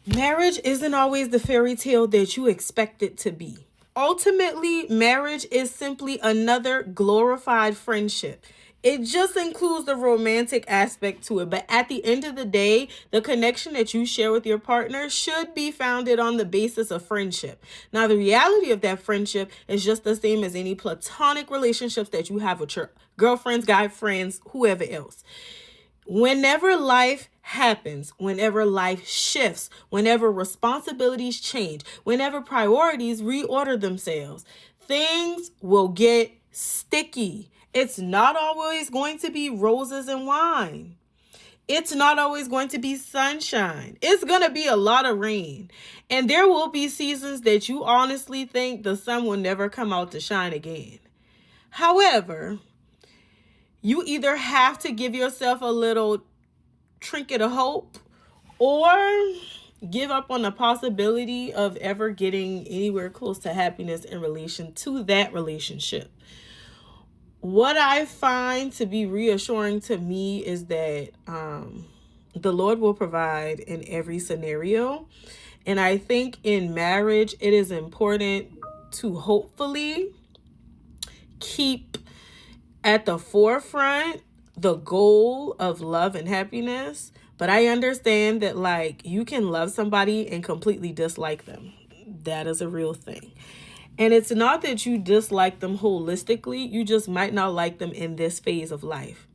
Marriage isn't always the fairy tale that you expect it to be. Ultimately, marriage is simply another glorified friendship. It just includes the romantic aspect to it. But at the end of the day, the connection that you share with your partner should be founded on the basis of friendship. Now, the reality of that friendship is just the same as any platonic relationships that you have with your girlfriends, guy friends, whoever else. Whenever life happens, whenever life shifts, whenever responsibilities change, whenever priorities reorder themselves, things will get sticky. It's not always going to be roses and wine. It's not always going to be sunshine. It's going to be a lot of rain. And there will be seasons that you honestly think the sun will never come out to shine again. However, you either have to give yourself a little trinket of hope or give up on the possibility of ever getting anywhere close to happiness in relation to that relationship. What I find to be reassuring to me is that the Lord will provide in every scenario. And I think in marriage, it is important to hopefully keep at the forefront the goal of love and happiness. But I understand that, like, you can love somebody and completely dislike them. That is a real thing. And it's not that you dislike them holistically, you just might not like them in this phase of life.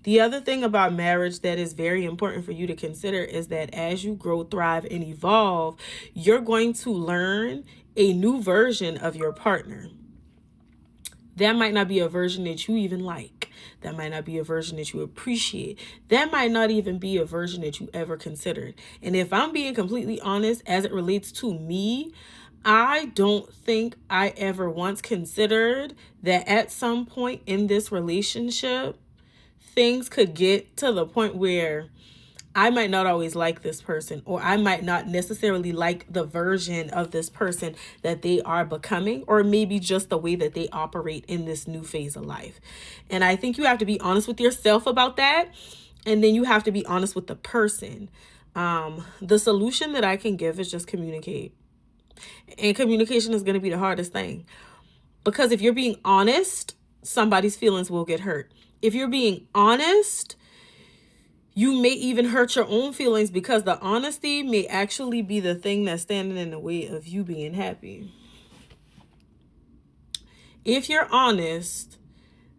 The other thing about marriage that is very important for you to consider is that as you grow, thrive, and evolve, you're going to learn a new version of your partner. That might not be a version that you even like. That might not be a version that you appreciate. That might not even be a version that you ever considered. And if I'm being completely honest, as it relates to me, I don't think I ever once considered that at some point in this relationship, things could get to the point where I might not always like this person, or I might not necessarily like the version of this person that they are becoming, or maybe just the way that they operate in this new phase of life. And I think you have to be honest with yourself about that. And then you have to be honest with the person. The solution that I can give is just communicate. And communication is going to be the hardest thing. Because if you're being honest, somebody's feelings will get hurt. If you're being honest, you may even hurt your own feelings because the honesty may actually be the thing that's standing in the way of you being happy. If you're honest,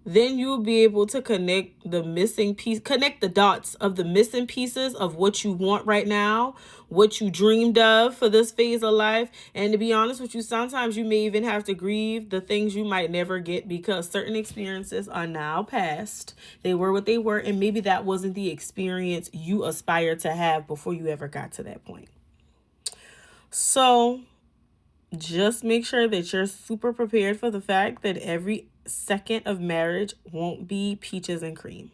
then you'll be able to connect the dots of the missing pieces of what you want right now, what you dreamed of for this phase of life. And to be honest with you, sometimes you may even have to grieve the things you might never get because certain experiences are now past. They were what they were, and maybe that wasn't the experience you aspired to have before you ever got to that point. So just make sure that you're super prepared for the fact that every second of marriage won't be peaches and cream.